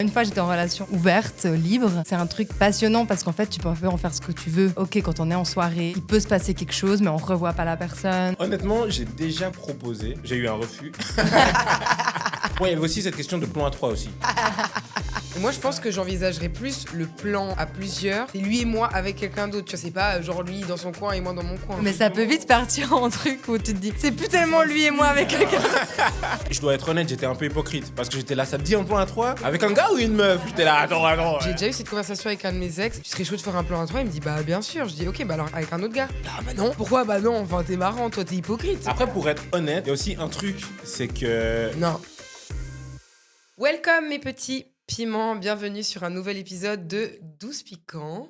Une fois, j'étais en relation ouverte, libre. C'est un truc passionnant parce qu'en fait, tu peux un peu en faire ce que tu veux. Ok, quand on est en soirée, il peut se passer quelque chose, mais on revoit pas la personne. Honnêtement, j'ai déjà proposé. J'ai eu un refus. Ouais, il y avait aussi cette question de plan à 3 aussi. Moi, je pense que j'envisagerais plus le plan à plusieurs. C'est lui et moi avec quelqu'un d'autre. Tu vois, c'est pas genre lui dans son coin et moi dans mon coin. Mais ça peut vite partir en truc où tu te dis, c'est plus tellement lui et moi avec quelqu'un. Je dois être honnête, j'étais un peu hypocrite. Parce que j'étais là, ça me dit un plan à 3 avec un gars ou une meuf? J'étais là, attends. J'ai déjà eu cette conversation avec un de mes ex. Tu serais chaud de faire un plan à trois? Il me dit bah bien sûr. Je dis ok, bah alors avec un autre gars. Ah bah non. Pourquoi? Bah non. Enfin t'es marrant, toi t'es hypocrite. Après, pour être honnête, il y a aussi un truc, c'est que... Non. Welcome mes petits piments, bienvenue sur un nouvel épisode de 12 piquants.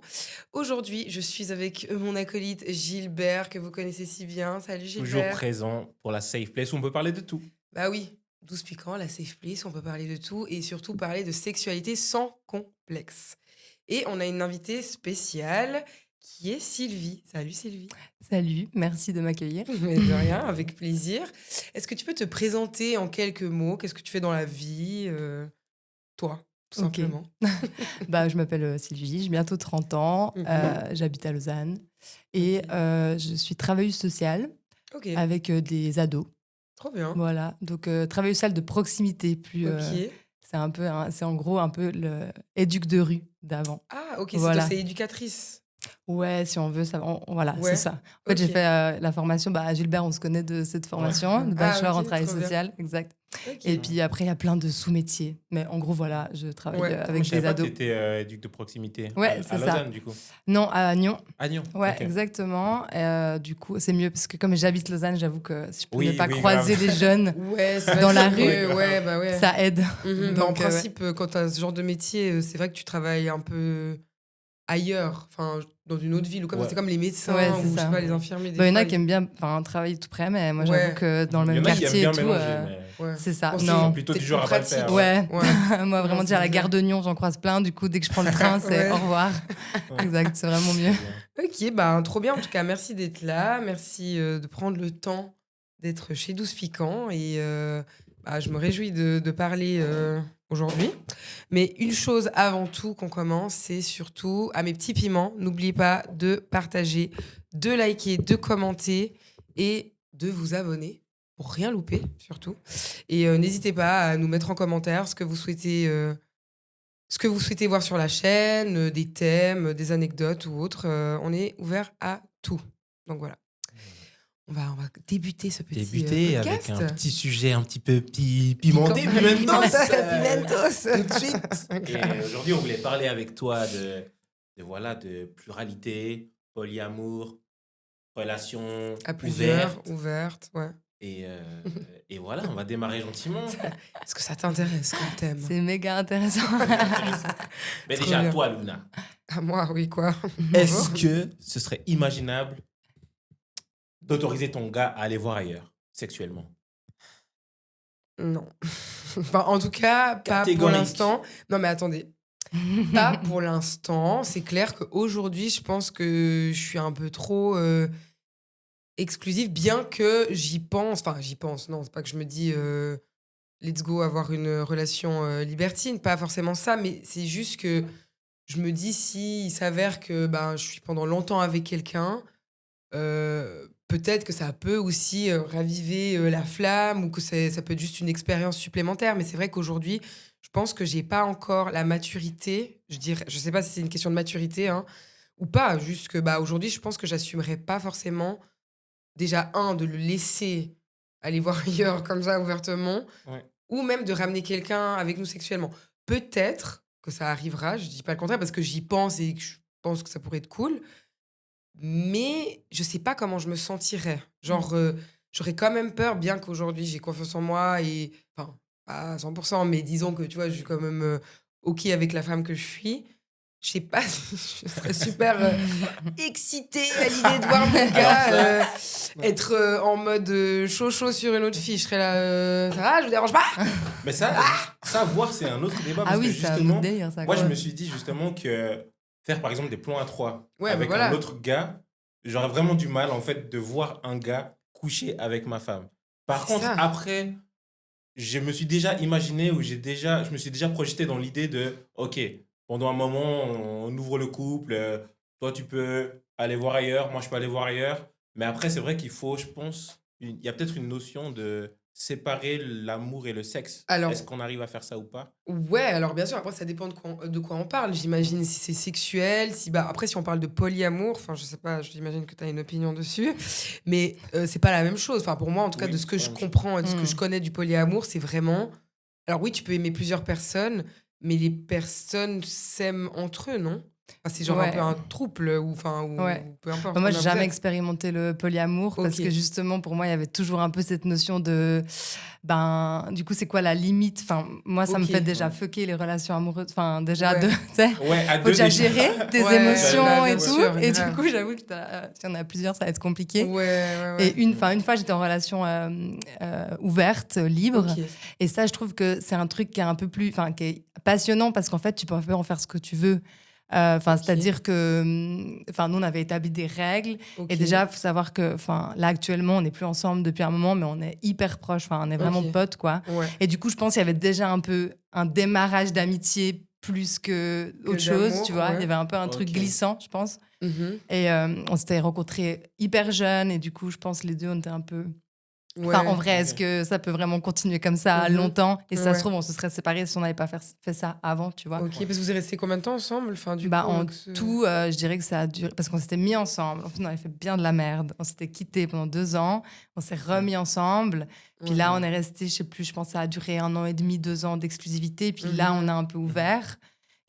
Aujourd'hui, je suis avec mon acolyte Gilbert, que vous connaissez si bien. Salut Gilbert. Toujours présent pour la safe place où on peut parler de tout. Bah oui, 12 piquants, la safe place, on peut parler de tout et surtout parler de sexualité sans complexe. Et on a une invitée spéciale qui est Sylvie. Salut Sylvie. Salut, merci de m'accueillir. Mais de rien, avec plaisir. Est-ce que tu peux te présenter en quelques mots? Qu'est-ce que tu fais dans la vie? Toi, tout Ok. simplement. Je m'appelle Sylvie, j'ai bientôt 30 ans, j'habite à Lausanne et je suis travailleuse sociale Ok, avec des ados. trop bien. Voilà, donc travailleuse sociale de proximité, plus. Ok. C'est en gros un peu le éduc de rue d'avant. Ah, ok, Voilà. c'est éducatrice. Ouais, si on veut, ça, voilà, Ouais, c'est ça. En fait, j'ai ok. fait la formation, à Gilbert, on se connaît de cette formation, de bachelor ok, en travail trop bien. social, exact. Ok. Et puis après, il y a plein de sous-métiers. Mais en gros, voilà, je travaille Ouais. avec Je savais des pas que ados. tu étais éduc de proximité. Ouais, à c'est Lausanne, ça. du coup. Non, à Nyon. À Nyon. Ouais, ok. exactement. Du coup, c'est mieux parce que comme j'habite Lausanne, j'avoue que si je peux Oui, ne pas oui, croiser grave. des jeunes, Ouais, c'est Dans vrai la que- rue. Ouais, bah ouais. ça aide. Bah, en Donc, ouais. principe, quand tu as ce genre de métier, c'est vrai que tu travailles un peu ailleurs, enfin, dans une autre ville ou comme ça. Ouais. C'est comme les médecins Ouais, c'est ou je sais ça. pas, les infirmiers. Des Il y en fois, a qui aiment bien travailler tout près, mais moi, Ouais. j'avoue que dans le Il y même en a qui aiment quartier bien et tout. mélanger, mais... Ouais. C'est ça. Bon, Non. Ils sont plutôt t'es du genre à pas le pratique. faire. Ouais. Ouais. Moi, vraiment, Non, dire à la c'est gare de Nyon, j'en croise plein. Du coup, dès que je prends le train, c'est Ouais. au revoir. Ouais. Exact, c'est vraiment mieux. Ok, bah, trop bien. En tout cas, merci d'être là. Merci de prendre le temps d'être chez 12 Piquants. Et je me réjouis de parler aujourd'hui. Mais une chose avant tout qu'on commence, c'est surtout à mes petits piments, n'oubliez pas de partager, de liker, de commenter et de vous abonner pour rien louper, surtout. Et n'hésitez pas à nous mettre en commentaire ce que vous souhaitez voir sur la chaîne, des thèmes, des anecdotes ou autres. On est ouvert à tout. Donc voilà. On va débuter ce petit Débuter podcast. avec un petit sujet un petit peu pimenté, pimentos. Pimentos. Tout de suite. Et aujourd'hui, on voulait parler avec toi de pluralité, polyamour, relations À plusieurs, ouvertes. ouvertes, ouais. Et voilà, on va démarrer gentiment. Est-ce que ça t'intéresse comme thème? C'est méga intéressant. Mais Trop déjà, bien. toi, Luna, À moi, oui, quoi. est-ce que ce serait imaginable d'autoriser ton gars à aller voir ailleurs, sexuellement? Non. Enfin, en tout cas, pas pour Catégorique. l'instant. Non, mais attendez. Pas pour l'instant. C'est clair qu'aujourd'hui, je pense que je suis un peu trop exclusive, bien que j'y pense. Enfin, j'y pense. Non, c'est pas que je me dis let's go avoir une relation libertine. Pas forcément ça, mais c'est juste que je me dis si il s'avère que je suis pendant longtemps avec quelqu'un, peut-être que ça peut aussi raviver la flamme ou que ça peut être juste une expérience supplémentaire. Mais c'est vrai qu'aujourd'hui, je pense que j'ai pas encore la maturité. Je sais pas si c'est une question de maturité ou pas. Juste que aujourd'hui, je pense que j'assumerais pas forcément déjà de le laisser aller voir ailleurs comme ça ouvertement, Ouais. ou même de ramener quelqu'un avec nous sexuellement. Peut-être que ça arrivera. Je dis pas le contraire parce que j'y pense et que je pense que ça pourrait être cool. Mais je sais pas comment je me sentirais. Genre, j'aurais quand même peur, bien qu'aujourd'hui j'ai confiance en moi et, enfin, pas à 100%, mais disons que tu vois, je suis quand même OK avec la femme que je suis. Je sais pas si je serais super excitée à l'idée de voir mon gars être en mode chaud sur une autre fille. Je serais là, ça va, je vous dérange pas? Mais ça voir, c'est un autre débat. Ah Parce oui, que c'est un autre justement, délire, ça. moi, je quoi. me suis dit justement que faire, par exemple, des plans à 3 Ouais, avec voilà. un autre gars, j'aurais vraiment du mal, en fait, de voir un gars coucher avec ma femme. Par C'est contre, ça. après, je me suis déjà imaginé ou je me suis déjà projeté dans l'idée de, OK, pendant un moment, on ouvre le couple, toi tu peux aller voir ailleurs, moi je peux aller voir ailleurs. Mais après, c'est vrai qu'il faut, je pense, il y a peut-être une notion de séparer l'amour et le sexe. Est-ce Alors, qu'on arrive à faire ça ou pas? ouais, alors bien sûr, après, ça dépend de quoi on parle. J'imagine si c'est sexuel, si, bah, après, si on parle de polyamour, enfin, je sais pas, j'imagine que tu as une opinion dessus, mais c'est pas la même chose. Enfin, pour moi, en tout cas, de Oui, ce c'est que pas la je même chose. comprends et de ce que je connais du polyamour, c'est vraiment. Alors, oui, tu peux aimer plusieurs personnes, mais les personnes s'aiment entre eux, non? Enfin, c'est genre un peu Ouais, un trouble, ou, enfin, ouais. ou peu importe Bah, moi, combien j'ai vous jamais êtes. expérimenté le polyamour parce que Ok. justement, pour moi, il y avait toujours un peu cette notion de, ben, du coup, c'est quoi la limite? Enfin, moi, ça me Ok. fait déjà Ouais. fucker les relations amoureuses. Enfin, déjà, Ouais. tu sais, Ouais, à faut deux déjà déjà. gérer tes Ouais, bah, émotions et bien tout. sûr, Et du grave. coup, j'avoue que si on a plusieurs, ça va être Ouais, compliqué. ouais, Et ouais. une fois, j'étais en relation ouverte, libre. Ok. Et ça, je trouve que c'est un truc qui est un peu plus, enfin, qui est passionnant parce qu'en fait, tu peux un peu en faire ce que tu veux. Enfin, Ok. c'est-à-dire que, enfin, nous, on avait établi des règles. Et Ok. déjà, il faut savoir que, enfin, là, actuellement, on n'est plus ensemble depuis un moment, mais on est hyper proches. Enfin, on est vraiment Ok. potes, quoi. Ouais. Et du coup, je pense qu'il y avait déjà un peu un démarrage d'amitié plus que Que autre chose, tu d'amour, vois. Il y ouais. avait un peu un truc Ok. glissant, je pense. Mhm. Et on s'était rencontrés hyper jeunes. Et du coup, je pense les deux, on était un peu. Enfin, en Ouais. vrai, est-ce Ok. que ça peut vraiment continuer comme ça Mhm. longtemps? Et ça se Ouais. trouve, on se serait séparés si on n'avait pas fait ça avant, tu vois. Ok. Ouais. Parce que vous êtes restés combien de temps ensemble? Enfin, du Bah, coup, en avec ce. tout, je dirais que ça a duré. Parce qu'on s'était mis ensemble. En fait, on avait fait bien de la merde. On s'était quittés pendant 2 ans. On s'est remis ensemble. Puis là, on Mhm. est resté, je sais plus, je pense que ça a duré 1 an et demi, 2 ans d'exclusivité. Puis là, on a Mhm. un peu ouvert.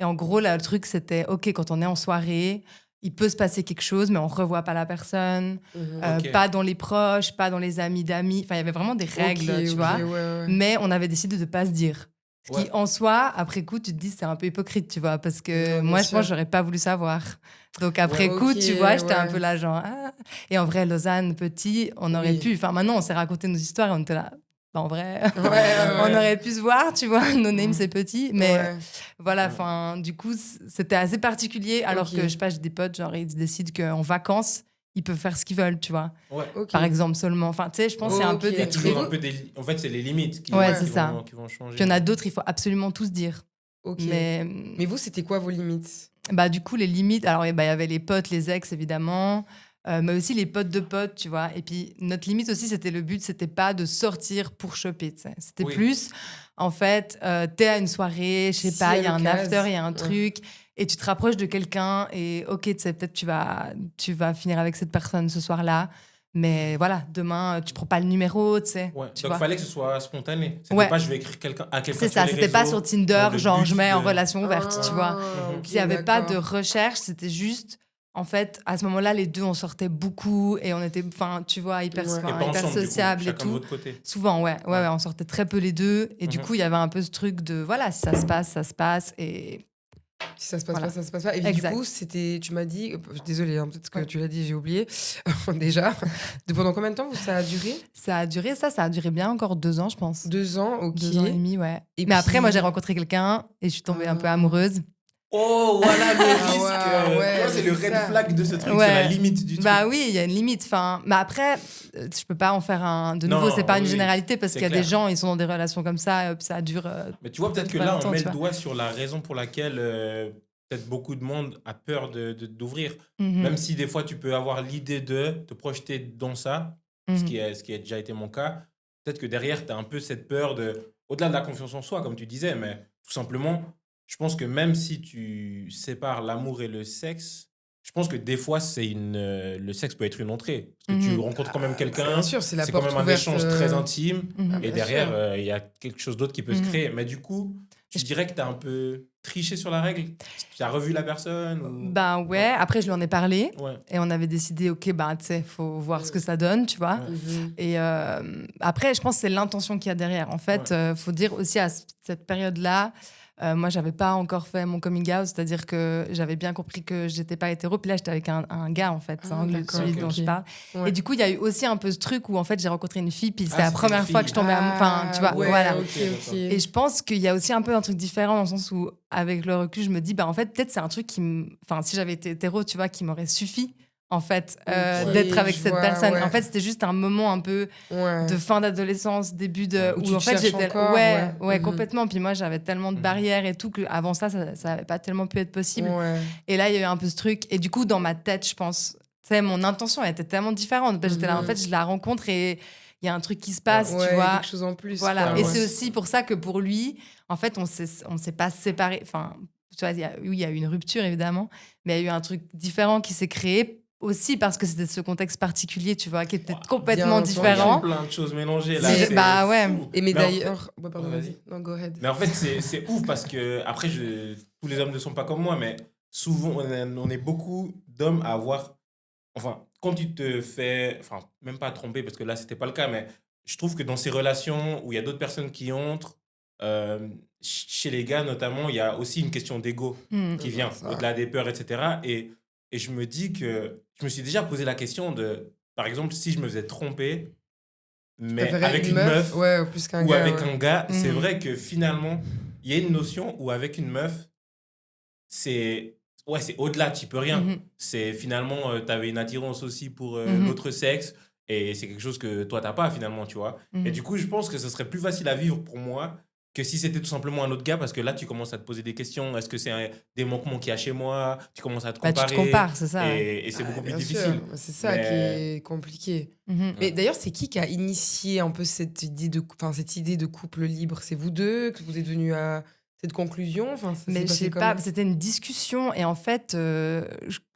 Et en gros, là, le truc, c'était OK, quand on est en soirée, il peut se passer quelque chose, mais on revoit pas la personne. Mhm. Ok. Pas dans les proches, pas dans les amis d'amis. Enfin, il y avait vraiment des Ok, règles, tu ok, vois. ouais, ouais. Mais on avait décidé de pas se dire. Ce Ouais. qui, en soi, après coup, tu te dis, c'est un peu hypocrite, tu vois, parce que Non, bien moi, je pense sûr. que j'aurais pas voulu savoir. Donc, Ouais. après coup, Ok, tu vois, j'étais un peu ouais. là, genre, ah. Et en vrai, Lausanne, petit, on aurait Oui. pu. Enfin, maintenant, on s'est raconté nos histoires et on était là. Bah, en vrai, Ouais, Ouais, ouais, on ouais. aurait pu se voir, tu vois. No name, Mhm. c'est petit. Mais Ouais. voilà, ouais. enfin, du coup, c'était assez particulier. Alors que, je sais Ok. pas, j'ai des potes, genre, ils décident qu'en vacances, ils peuvent faire ce qu'ils veulent, tu vois. Ouais. Ok. Par exemple, seulement. Enfin, tu sais, je pense Ouais. qu'il y a un Ok. peu Il y a des Mais toujours trucs. un vous. peu des. En fait, c'est les limites Ouais, Ouais. c'est ça. qui vont Puis il changer. y en a Ouais. d'autres, il faut absolument tous dire. Ok. Mais Mais vous, c'était quoi vos limites? bah, du coup, les limites, alors bah, il y avait les potes, les ex, évidemment, mais aussi les potes de potes, tu vois. Et puis, notre limite aussi, c'était le but, c'était pas de sortir pour choper, tu sais. C'était Oui. plus, en fait, t'es à une soirée, je sais S'il y pas, a il y a un after, l'occasion. il y a un Ouais. truc, et tu te rapproches de quelqu'un, et ok, tu sais, peut-être tu vas finir avec cette personne ce soir-là, mais voilà, demain, tu prends pas le numéro, tu sais, Ouais. tu Donc, il vois. fallait que ce soit spontané. C'était Ouais, pas je vais écrire à quelqu'un c'est sur ça, les c'était pas sur réseaux dans Tinder, le genre je but mets en de. relation ouverte, tu vois. Ah, Mhm. ok, Il n'y avait pas de d'accord. recherche, c'était juste, en fait, à ce moment-là, les deux, on sortait beaucoup et on était, enfin, tu vois, Ouais. Et pas hyper ensemble, du coup, sociables et chacun de tout. votre côté. Souvent, ouais, Ouais. on sortait très peu les deux. Et du Mhm. coup, il y avait un peu ce truc de, voilà, si ça se passe, ça se passe. Et Si ça se passe pas, voilà, ça se passe pas. Et puis du coup, exact. c'était, tu m'as dit, désolée, hein, peut-être que Ouais. tu l'as dit, j'ai oublié déjà. Pendant combien de temps ça a duré? Ça a duré bien encore 2 ans, je pense. 2 ans, ok. 2 ans et demi, ouais. Et Mais après, moi, j'ai puis. rencontré quelqu'un et je suis tombée un peu Ah, amoureuse. Oh, voilà le risque. ah Tu ouais, vois, c'est mais le c'est red ça. flag de ce truc, c'est la Ouais. limite du Bah truc. oui, il y a une limite. Enfin, mais après, je peux pas en faire un. De nouveau, c'est Non, pas une oui, oui, généralité parce c'est qu'il y a des clair. gens, ils sont dans des relations comme ça, puis ça dure Mais tu vois, peut-être que très là, on longtemps, met tu le vois. doigt sur la raison pour laquelle peut-être beaucoup de monde a peur d'ouvrir. Même Mhm, si des fois, tu peux avoir l'idée de te projeter dans ça, mhm, ce qui a déjà été mon cas. Peut-être que derrière, tu as un peu cette peur de, au-delà de la confiance en soi, comme tu disais, mais tout simplement, je pense que même si tu sépares l'amour et le sexe, je pense que des fois, le sexe peut être une entrée. Parce que tu mhm, rencontres quand même Bah, bien quelqu'un, sûr, c'est la c'est quand même porte un ouverte. échange très intime. Ah, mhm, Et bien derrière, sûr. il y a quelque chose d'autre qui peut se mhm. créer. Mais du coup, Et tu dirais que tu as un peu triché sur la règle? Tu as revu la personne Ben ou pas? ouais, après, je lui en ai parlé Ouais, et on avait décidé, ok, bah, tu sais, faut voir ce que Mm. ça donne, tu vois. ouais, Mhm. Et après, je pense que c'est l'intention qu'il y a derrière. En ouais. fait, faut dire aussi à cette période-là, moi, j'avais pas encore fait mon coming out, c'est-à-dire que j'avais bien compris que j'étais pas hétéro. Puis là, j'étais avec un gars, en fait, Ah, d'accord, celui Ok. dont ok. je parle. Et Ouais. du coup, il y a eu aussi un peu ce truc où, en fait, j'ai rencontré une fille, puis c'était Ah, la c'était une première fois que je fille. tombais amour. Enfin, tu vois, Ouais, voilà. ok, Ok, ok. d'accord. Et je pense qu'il y a aussi un peu un truc différent dans le sens où, avec le recul, je me dis, bah, en fait, peut-être c'est un truc qui Enfin, si j'avais été hétéro, tu vois, qui m'aurait suffi. en fait, Ok, d'être avec je cette vois, personne. ouais. En fait, c'était juste un moment un peu Ouais. de fin d'adolescence, début de... Où tu Où en te fait, cherches j'étais... encore, Ouais, ouais. Mhm. complètement. Puis moi, j'avais tellement de Mhm. barrières et tout qu'avant ça n'avait pas tellement pu être possible. Ouais. Et là, il y a eu un peu ce truc. Et du coup, dans ma tête, je pense, tu sais, mon intention elle était tellement différente. Parce que j'étais là, en fait, je la rencontre et il y a un truc qui se passe, Ouais, tu il y a vois. quelque chose en plus, Voilà. quoi, Et ouais. c'est aussi pour ça que pour lui, en fait, on s'est pas séparés. Enfin, tu vois, oui, il y a eu une rupture, évidemment, mais il y a eu un truc différent qui s'est créé aussi parce que c'était ce contexte particulier, tu vois, qui était complètement Bien Il y a différent. plein de choses mélangées là. C'est- C'est bah ouais. fou. Et mais en fait- d'ailleurs... Ouais, pardon, Ouais, vas-y. Non, go ahead. Mais en fait, c'est ouf parce que, après, tous les hommes ne sont pas comme moi, mais souvent, on est beaucoup d'hommes à avoir. Enfin, quand tu te fais. Enfin, même pas tromper parce que là, c'était pas le cas, mais je trouve que dans ces relations où il y a d'autres personnes qui entrent, chez les gars notamment, il y a aussi une question d'ego Hmm. qui vient Ça. au-delà des peurs, etc. Et je me dis que. Je me suis déjà posé la question de. Par exemple, si je me faisais tromper, mais Préférais avec une meuf Ouais, plus qu'un ou gars, avec ouais. un gars, c'est Mhm. vrai que finalement, il y a une notion où avec une meuf, c'est ouais, c'est au-delà, tu peux rien. Mhm. C'est finalement, tu avais une attirance aussi pour Mhm. l'autre sexe et c'est quelque chose que toi, t'as pas finalement, tu vois. Et Mhm. du coup, je pense que ce serait plus facile à vivre pour moi que si c'était tout simplement un autre gars parce que là, tu commences à te poser des questions. Est-ce que c'est des manquements qu'il y a chez moi? Tu commences à te Bah, tu te comparer compares, c'est ça, ouais. et c'est beaucoup plus Bien difficile. sûr, c'est ça qui Mais est compliqué. Mhm. Mais d'ailleurs, c'est qui a initié un peu cette idée cette idée de couple libre? C'est vous deux que vous êtes venus à cette conclusion? Enfin, ça Mais s'est je passé sais pas, comment? c'était une discussion et en fait,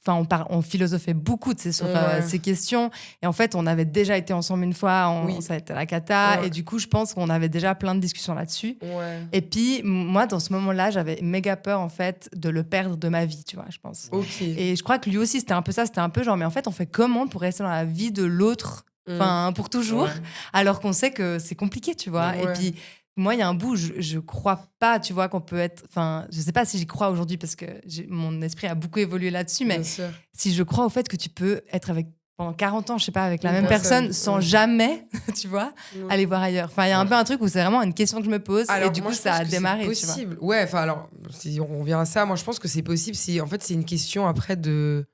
enfin, on philosophait beaucoup, tu sais, sur Ouais. ces questions. Et en fait, on avait déjà été ensemble une fois, Oui. ça a été la cata. Ouais. Et du coup, je pense qu'on avait déjà plein de discussions là-dessus. Ouais. Et puis, moi, dans ce moment-là, j'avais méga peur, en fait, de le perdre de ma vie, tu vois, je pense. Ok. Et je crois que lui aussi, c'était un peu ça. C'était un peu genre, mais en fait, on fait comment pour rester dans la vie de l'autre, enfin, pour toujours, ouais. alors qu'on sait que c'est compliqué, tu vois. Et Ouais. puis, moi, il y a un bout, je crois pas, tu vois, qu'on peut être. Enfin, je sais pas si j'y crois aujourd'hui parce que mon esprit a beaucoup évolué là-dessus, mais Bien sûr. si je crois au fait que tu peux être avec pendant 40 ans, je sais pas, avec la Une même personne personne, sans ouais. jamais, tu vois, Ouais. aller voir ailleurs. Enfin, il y a un Ouais. peu un truc où c'est vraiment une question que je me pose Alors, et du moi, coup, je ça pense a que c'est démarré, tu vois. possible. Ouais, enfin, alors, si on revient à ça, moi, je pense que c'est possible. Si, en fait, c'est une question après de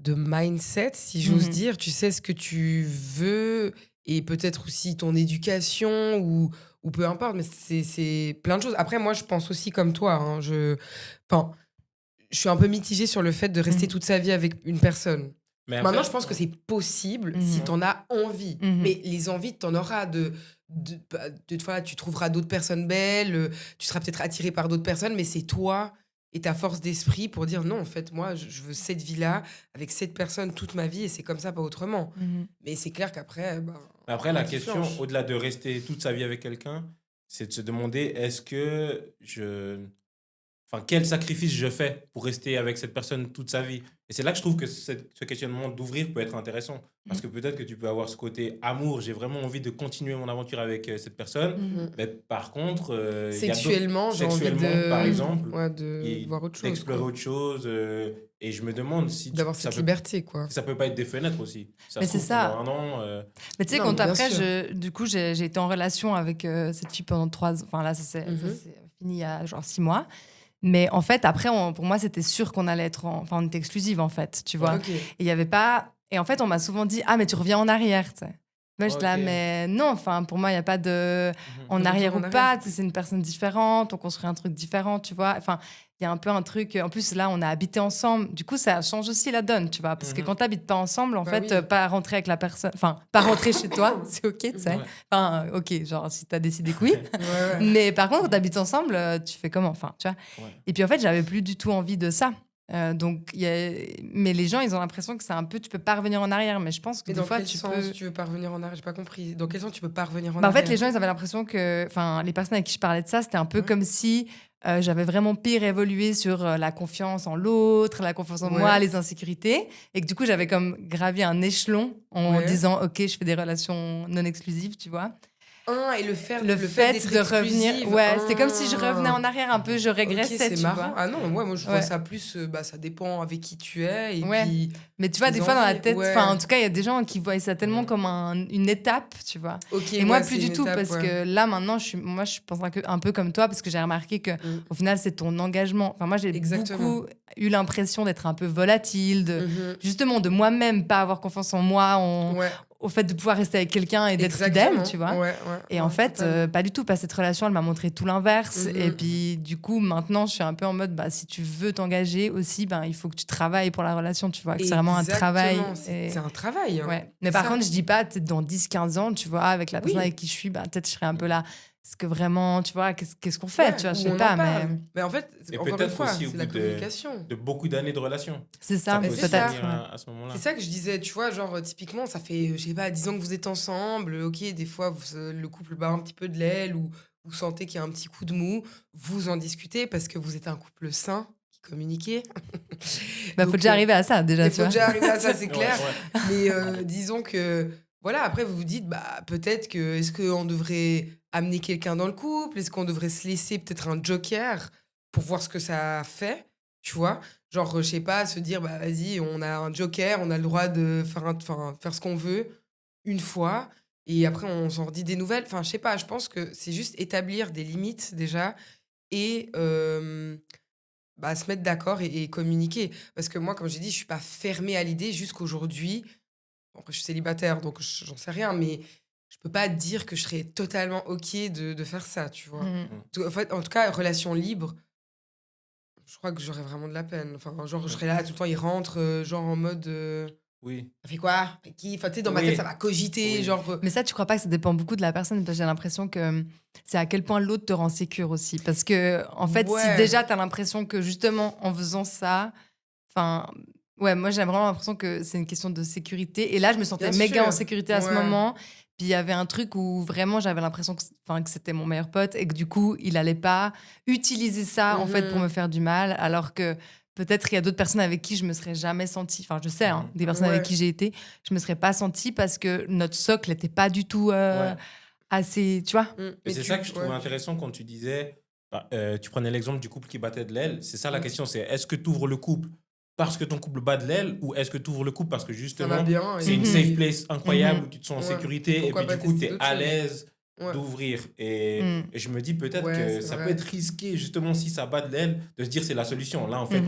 mindset, si j'ose Mhm. dire. Tu sais ce que tu veux et peut-être aussi ton éducation ou peu importe, mais c'est plein de choses. Après, moi, je pense aussi comme toi. Hein, enfin, je suis un peu mitigée sur le fait de rester Mhm. toute sa vie avec une personne. Mais après, Maintenant, je pense que c'est possible si Mhm. t'en as envie. Mhm. Mais les envies, t'en auras voilà, tu trouveras d'autres personnes belles, tu seras peut-être attiré par d'autres personnes, mais c'est toi et ta force d'esprit pour dire non, en fait, moi, je veux cette vie-là avec cette personne toute ma vie et c'est comme ça, pas autrement. Mhm. Mais c'est clair qu'après, ben, Après, il y en la a qui question, flanchent. au-delà de rester toute sa vie avec quelqu'un, c'est de se demander est-ce que enfin, quel sacrifice je fais pour rester avec cette personne toute sa vie? Et c'est là que je trouve que ce questionnement d'ouvrir peut être intéressant. Parce que peut-être que tu peux avoir ce côté amour, j'ai vraiment envie de continuer mon aventure avec cette personne. Mhm. Mm. Mais par contre, il y a d'autres. Sexuellement, j'ai envie Sexuellement, par exemple, ouais, de et voir autre chose, d'explorer quoi. autre chose. Et je me demande si D'avoir cette liberté, quoi. ça peut pas être des fenêtres aussi. Ça Mais se c'est trouve ça. pendant un an. Mais tu sais, Non, quand mais bien après, sûr. du coup, j'ai été en relation avec cette fille pendant 3 ans. Enfin, là, ça s'est fini il y a genre 6 mois. Mais en fait, après, pour moi, c'était sûr qu'on allait être enfin, on était exclusive, en fait, tu vois. Ok. Et il y avait pas. Et en fait, on m'a souvent dit, ah, mais tu reviens en arrière, tu sais. Moi, j'étais là, Ok. mais non, enfin, pour moi, il n'y a pas de en De arrière ou retour en pas. arrière. Tu sais, c'est une personne différente, on construit un truc différent, tu vois. Enfin, il y a un peu un truc. En plus, là, on a habité ensemble. Du coup, ça change aussi la donne, tu vois. Parce que Mhm. quand tu n'habites pas ensemble, en Bah fait, oui. pas rentrer avec la personne. Enfin, pas rentrer chez toi, c'est OK, tu sais. Ouais. Enfin, OK, genre, si tu as décidé que oui. Ouais, ouais. Mais par contre, quand tu habites ensemble, tu fais comment? Enfin, tu vois. Ouais. Et puis en fait, j'avais plus du tout envie de ça. Donc, mais les gens, ils ont l'impression que c'est un peu, tu peux pas revenir en arrière. Mais je pense que Et des dans fois, quel tu sens peux. tu veux pas revenir en arrière? J'ai pas compris. Dans quel sens tu peux pas revenir en Bah, en arrière? fait, les gens, ils avaient l'impression que, enfin, les personnes avec qui je parlais de ça, c'était un peu Ouais. comme si j'avais vraiment pire évolué sur la confiance en l'autre, la confiance en Ouais. moi, les insécurités, et que du coup, j'avais comme gravi un échelon en Ouais. disant, ok, je fais des relations non exclusives, tu vois. Et le fait de revenir. exclusive. Ouais, c'est comme si je revenais en arrière un peu, je régressais, c'est tu marrant. vois. Ah non, moi je vois Ouais. ça plus, ça dépend avec qui tu es. Et Ouais. puis, Mais tu vois, les des fois dans la envies, tête, ouais. en tout cas, il y a des gens qui voient ça tellement comme une étape, tu vois. Ok, Et moi, ouais, plus c'est du une tout, étape, parce ouais. que là, maintenant, je pense un peu comme toi, parce que j'ai remarqué que au final, c'est ton engagement. Enfin, moi, j'ai Exactement. beaucoup eu l'impression d'être un peu volatile, Mhm. justement, de moi-même pas avoir confiance en moi, Ouais, au fait de pouvoir rester avec quelqu'un et d'être exactement. fidèle, tu vois. Ouais, Et en fait, pas du tout. Pas cette relation, elle m'a montré tout l'inverse. Mhm. Et puis, du coup, maintenant, je suis un peu en mode, si tu veux t'engager aussi, il faut que tu travailles pour la relation, tu vois. Que c'est vraiment un travail. C'est un travail. Hein. Ouais. Mais C'est par ça. contre, je dis pas, peut-être dans 10-15 ans, tu vois, avec la personne Oui. avec qui je suis, peut-être je serai un peu là. Est-ce que vraiment, tu vois, qu'est-ce qu'on fait, tu vois, je sais on pas, en parle. mais Mais en fait, Et encore une peut-être fois, aussi au c'est la bout communication. de beaucoup d'années de relation. c'est Ça ça, peut Mais aussi c'est ça. peut-être. venir à ce moment-là. C'est ça que je disais, tu vois, genre typiquement, ça fait, je sais pas, 10 ans que vous êtes ensemble, ok, des fois, le couple bat un petit peu de l'aile ou vous sentez qu'il y a un petit coup de mou, vous en discutez parce que vous êtes un couple sain qui communiquait. Faut Donc, déjà arriver à ça, déjà, il tu faut vois. déjà arriver à ça, c'est clair. Ouais. Mais disons que, voilà, après, vous vous dites, peut-être que, est-ce qu'on devrait amener quelqu'un dans le couple? Est-ce qu'on devrait se laisser peut-être un joker pour voir ce que ça fait? Tu vois? Genre, je sais pas, se dire, vas-y, on a un joker, on a le droit de faire ce qu'on veut une fois, et après, on s'en redit des nouvelles. Enfin, je sais pas, je pense que c'est juste établir des limites déjà et se mettre d'accord et communiquer. Parce que moi, comme j'ai dit, je suis pas fermée à l'idée jusqu'aujourd'hui. Bon, après, je suis célibataire, donc j'en sais rien, mais je peux pas dire que je serais totalement OK de faire ça, tu vois? Mhm. En fait, en tout cas, relation libre, je crois que j'aurais vraiment de la peine. Enfin, genre, je serais là tout le temps, il rentre, genre en mode, Oui. «Ça fait quoi? Avec qui?» Enfin, tu sais, dans ma Oui. tête, ça va cogiter, Oui. genre, Mais ça, tu crois pas que ça dépend beaucoup de la personne? Parce que j'ai l'impression que c'est à quel point l'autre te rend sécure aussi. Parce que, en fait, si Ouais. déjà t'as l'impression que justement, en faisant ça, enfin, ouais, moi j'ai vraiment l'impression que c'est une question de sécurité. Et là, je me sentais Bien méga en sûr. sécurité à ce Ouais. moment. Puis il y avait un truc où vraiment j'avais l'impression que c'était mon meilleur pote et que du coup, il allait pas utiliser ça en fait pour Mhm. me faire du mal. Alors que peut-être il y a d'autres personnes avec qui je me serais jamais sentie. Enfin, je sais, hein, des personnes avec Ouais. qui j'ai été, je me serais pas sentie parce que notre socle n'était pas du tout Ouais. assez, tu vois. Et Mais c'est ça que je trouvais intéressant quand tu disais, tu prenais l'exemple du couple qui battait de l'aile. C'est ça la question, c'est est-ce que tu ouvres le couple parce que ton couple bat de l'aile ou est-ce que tu ouvres le couple parce que Ça va justement, bien. c'est une safe place incroyable où tu te sens en Ouais. sécurité et Pourquoi puis pas du coup, tu tester es d'autres à choses? l'aise Ouais. d'ouvrir. Et je me dis peut-être Ouais, que c'est ça vrai. peut être risqué justement si ça bat de l'aile de se dire c'est la solution. Là, en fait,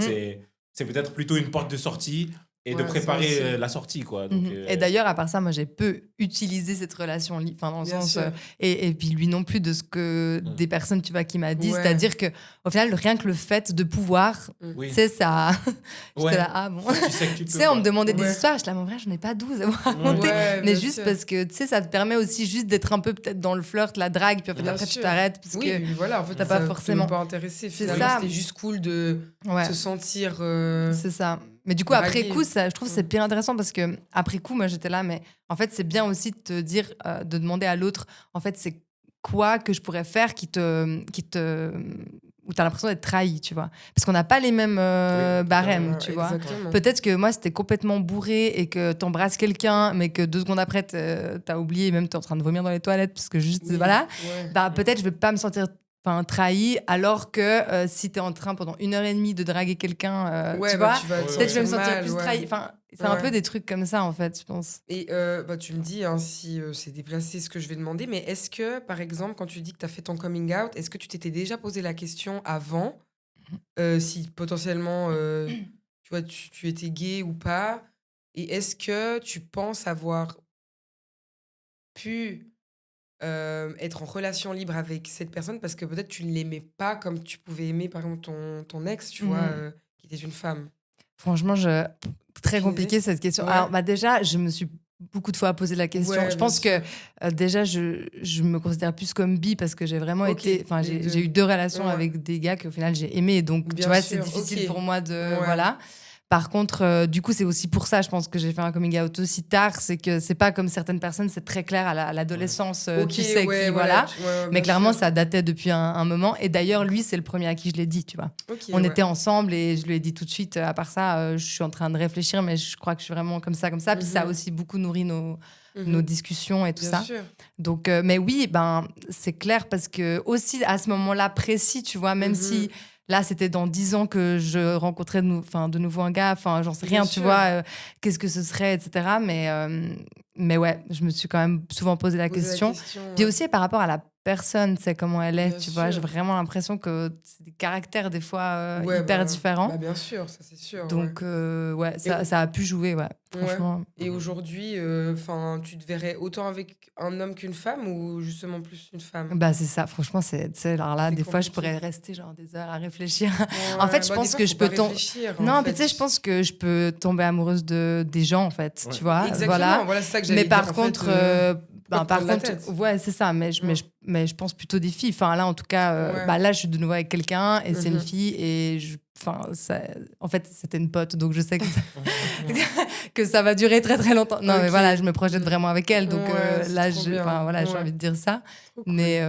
c'est peut-être plutôt une porte de sortie et de Ouais, ça préparer aussi. la sortie, quoi. Donc, Et d'ailleurs, à part ça, moi, j'ai peu utilisé cette relation, enfin, dans le Bien sens, sûr. et puis lui non plus de ce que des personnes, tu vois, qui m'a dit, Ouais. c'est-à-dire que au final, rien que le fait de pouvoir, oui. tu sais, ça, j'étais Ouais. là, ah bon, Tu sais que tu tu peux. sais, on quoi. me demandait des Ouais. histoires, je suis là, mais en vrai, j'en ai pas 12 à vous raconter, Ouais, mais bien juste sûr. parce que, tu sais, ça te permet aussi juste d'être un peu peut-être dans le flirt, la drague, puis en fait, Bien après, tu sûr. t'arrêtes, parce Oui, que puis voilà, en fait, t'as pas ça forcément... t'es même pas intéressé. C'est Finalement, ça. c'était juste cool de Ouais. se sentir. C'est ça. Mais du coup, après draguer. coup, ça, je trouve que c'est pire intéressant parce que après coup, moi, j'étais là, mais en fait, c'est bien aussi de te dire, de demander à l'autre, en fait, c'est quoi que je pourrais faire où t'as l'impression d'être trahi, tu vois. Parce qu'on n'a pas les mêmes barèmes, tu vois. Exactement. Peut-être que moi, c'était complètement bourré et que t'embrasses quelqu'un, mais que 2 secondes après, t'as oublié, et même t'es en train de vomir dans les toilettes, parce que juste, Oui, voilà. ouais. Peut-être je vais pas me sentir trahi, alors que si t'es en train pendant 1h30 de draguer quelqu'un, Ouais, tu bah, vois, tu vas te peut-être je vais me sentir sentir mal, plus ouais. trahi. Enfin, c'est un Ouais. peu des trucs comme ça, en fait, je pense. Et tu me dis hein, si c'est déplacé ce que je vais demander, mais est-ce que, par exemple, quand tu dis que tu as fait ton coming out, est-ce que tu t'étais déjà posé la question avant, si potentiellement, tu vois, tu étais gay ou pas? Et est-ce que tu penses avoir pu être en relation libre avec cette personne parce que peut-être tu ne l'aimais pas comme tu pouvais aimer, par exemple, ton ex, tu vois, qui était une femme? Franchement, très Aucune compliqué idée? cette question. Ouais. Alors, déjà, je me suis beaucoup de fois posé la question. Ouais, Je bien pense que sûr. déjà, je me considère plus comme bi parce que j'ai vraiment Ok, été. Enfin, les deux. j'ai eu 2 relations Ouais. avec des gars qu'au final j'ai aimé. Donc, Bien tu vois, c'est sûr, difficile ok. pour moi de. Ouais. Voilà. Par contre, du coup, c'est aussi pour ça, je pense que j'ai fait un coming out aussi tard. C'est que c'est pas comme certaines personnes, c'est très clair à l'adolescence. Tu sais qui, voilà. Mais clairement, ça datait depuis un moment. Et d'ailleurs, lui, c'est le premier à qui je l'ai dit, tu vois. On était ensemble et je lui ai dit tout de suite. À part ça, je suis en train de réfléchir, mais je crois que je suis vraiment comme ça. Puis ça a aussi beaucoup nourri nos discussions et tout ça. Sûr. Donc, mais oui, c'est clair parce que aussi à ce moment-là précis, tu vois, même si là, c'était dans 10 ans que je rencontrais de nouveau un gars. Enfin, j'en sais rien, tu vois, qu'est-ce que ce serait, etc. Mais ouais, je me suis quand même souvent posé la question. Puis aussi par rapport à la personne, c'est comment elle est, tu vois. J'ai vraiment l'impression que c'est des caractères des fois hyper différents. Bah bien sûr, ça c'est sûr. Donc, ça a pu jouer, franchement. Et aujourd'hui, tu te verrais autant avec un homme qu'une femme ou justement plus une femme? Bah, c'est ça, franchement, alors là, des fois, je pourrais rester genre des heures à réfléchir. En fait, je pense que je peux tomber. Non, mais tu sais, je pense que je peux tomber amoureuse des gens, en fait, tu vois. Exactement, voilà, c'est ça que j'allais mais dire. par contre, ouais, c'est ça, mais je pense plutôt des filles. Enfin, là, en tout cas, là, je suis de nouveau avec quelqu'un et c'est une fille et en fait, c'était une pote, donc je sais que ça va durer très très longtemps. Non, mais voilà, je me projette vraiment avec elle, donc là, j'ai envie de dire ça. Mais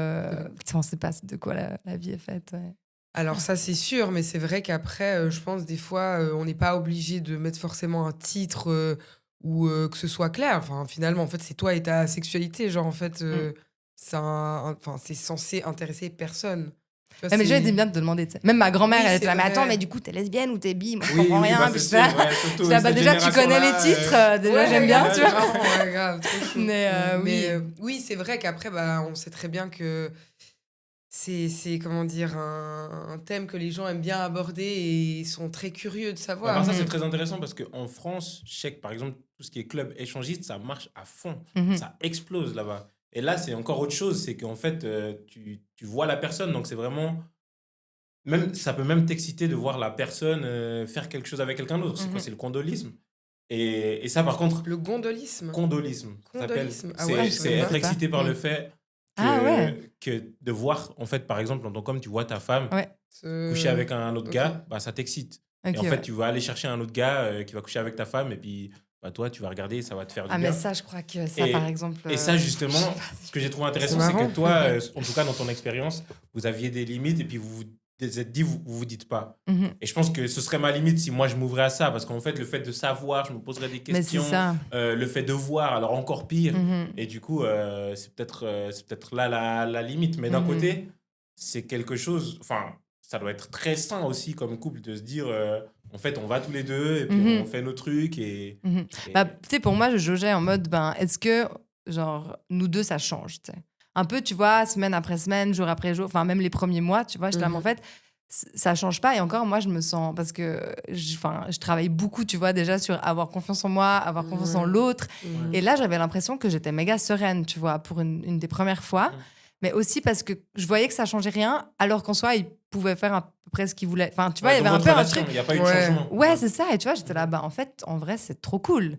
on ne sait pas de quoi la vie est faite. Ouais. Alors ça, c'est sûr, mais c'est vrai qu'après, je pense des fois, on n'est pas obligé de mettre forcément un titre ou que ce soit clair. Enfin, finalement, en fait, c'est toi et ta sexualité. Genre, en fait, c'est censé intéresser personne. Tu vois, mais déjà, ils bien de te demander. T'sais. Même ma grand-mère, elle était là, mais attends, mais du coup, t'es lesbienne ou t'es bi? Moi, je comprends rien. Déjà, tu connais les titres. Déjà, j'aime bien, tu vois. Grave, trop chou. Mais oui, c'est vrai qu'après, on sait très bien que c'est comment dire, un thème que les gens aiment bien aborder et sont très curieux de savoir. Alors ça, c'est très intéressant parce qu'en France, je sais que, par exemple, tout ce qui est club échangiste, ça marche à fond. Ça explose là-bas. Et là, c'est encore autre chose. C'est qu'en fait, tu vois la personne. Donc, c'est vraiment... ça peut même t'exciter de voir la personne faire quelque chose avec quelqu'un d'autre. C'est quoi? C'est le condolisme. Et ça, par contre... Le gondolisme? Condolisme. Ça s'appelle. C'est être excité par le fait que de voir, en fait, par exemple, en tant qu'homme, tu vois ta femme coucher avec un autre gars, ça t'excite. Et en fait, tu vas aller chercher un autre gars qui va coucher avec ta femme et puis... toi, tu vas regarder, ça va te faire du bien. Mais ça, je crois que ça, par exemple... Et ça, justement, ce que j'ai trouvé intéressant, c'est que toi, en tout cas, dans ton expérience, vous aviez des limites et puis vous vous êtes dit, vous dites pas. Et je pense que ce serait ma limite si moi, je m'ouvrais à ça. Parce qu'en fait, le fait de savoir, je me poserais des questions. Le fait de voir, alors encore pire. Et du coup, c'est peut-être là la limite. Mais d'un côté, c'est quelque chose... Enfin, ça doit être très sain aussi comme couple de se dire... en fait, on va tous les deux et puis on fait nos trucs. Tu sais, pour moi, je jaugeais en mode, est-ce que, genre, nous deux, ça change, tu sais. Un peu, tu vois, semaine après semaine, jour après jour, enfin, même les premiers mois, tu vois, je en fait, ça change pas. Et encore, moi, je me sens... Parce que je travaille beaucoup, tu vois, déjà sur avoir confiance en moi, avoir confiance en l'autre. Et là, j'avais l'impression que j'étais méga sereine, tu vois, pour une des premières fois. Mais aussi parce que je voyais que ça changeait rien, alors qu'en soi, il pouvait faire à peu près ce qu'il voulait. Enfin, tu vois, il y avait un peu un truc. Il n'y a pas eu de changement. Ouais, c'est ça. Et tu vois, j'étais là, en fait, en vrai, c'est trop cool.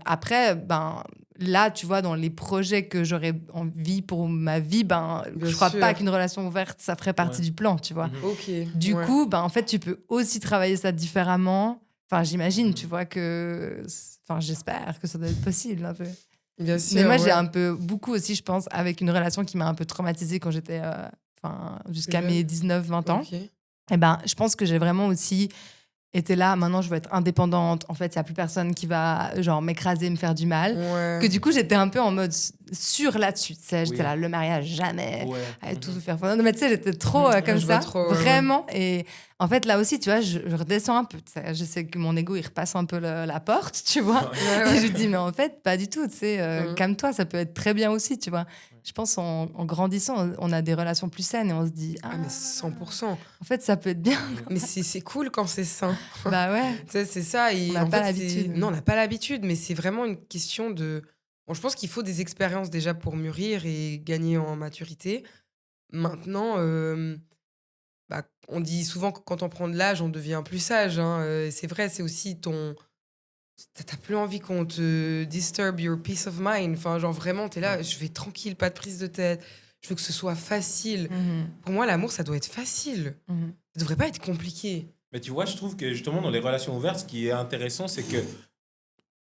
Après, là, tu vois, dans les projets que j'aurais envie pour ma vie, je crois pas qu'une relation ouverte, ça ferait partie du plan, tu vois. Du coup, en fait, tu peux aussi travailler ça différemment. Enfin, j'imagine, tu vois, que... Enfin, j'espère que ça doit être possible, un peu. Bien sûr, mais moi, j'ai un peu, beaucoup aussi, je pense, avec une relation qui m'a un peu traumatisée quand j'étais, jusqu'à mes 19-20 ans. Et je pense que j'ai vraiment aussi été là, maintenant je veux être indépendante. En fait, il n'y a plus personne qui va genre m'écraser, me faire du mal. Que du coup, j'étais un peu en mode sûre là-dessus. Tu sais, j'étais là, le mariage, jamais. Tout faire. Non, mais tu sais, j'étais trop comme ça. Vraiment. Et en fait, là aussi, tu vois, je redescends un peu. Je sais que mon ego, il repasse un peu la porte, tu vois. Et je lui dis, mais en fait, pas du tout. Tu sais, calme-toi, ça peut être très bien aussi, tu vois. Je pense en grandissant, on a des relations plus saines et on se dit... mais 100%. En fait, ça peut être bien. Mais c'est cool quand c'est sain. Bah ouais. C'est ça. Et on n'a pas l'habitude. Non, on n'a pas l'habitude, mais c'est vraiment une question de... Bon, je pense qu'il faut des expériences déjà pour mûrir et gagner en maturité. Maintenant, on dit souvent que quand on prend de l'âge, on devient plus sage. C'est vrai, c'est aussi ton... T'as plus envie qu'on te disturb your peace of mind. Enfin, genre vraiment, t'es là, je vais tranquille, pas de prise de tête. Je veux que ce soit facile. Pour moi, l'amour, ça doit être facile. Ça devrait pas être compliqué. Mais tu vois, je trouve que justement, dans les relations ouvertes, ce qui est intéressant, c'est que,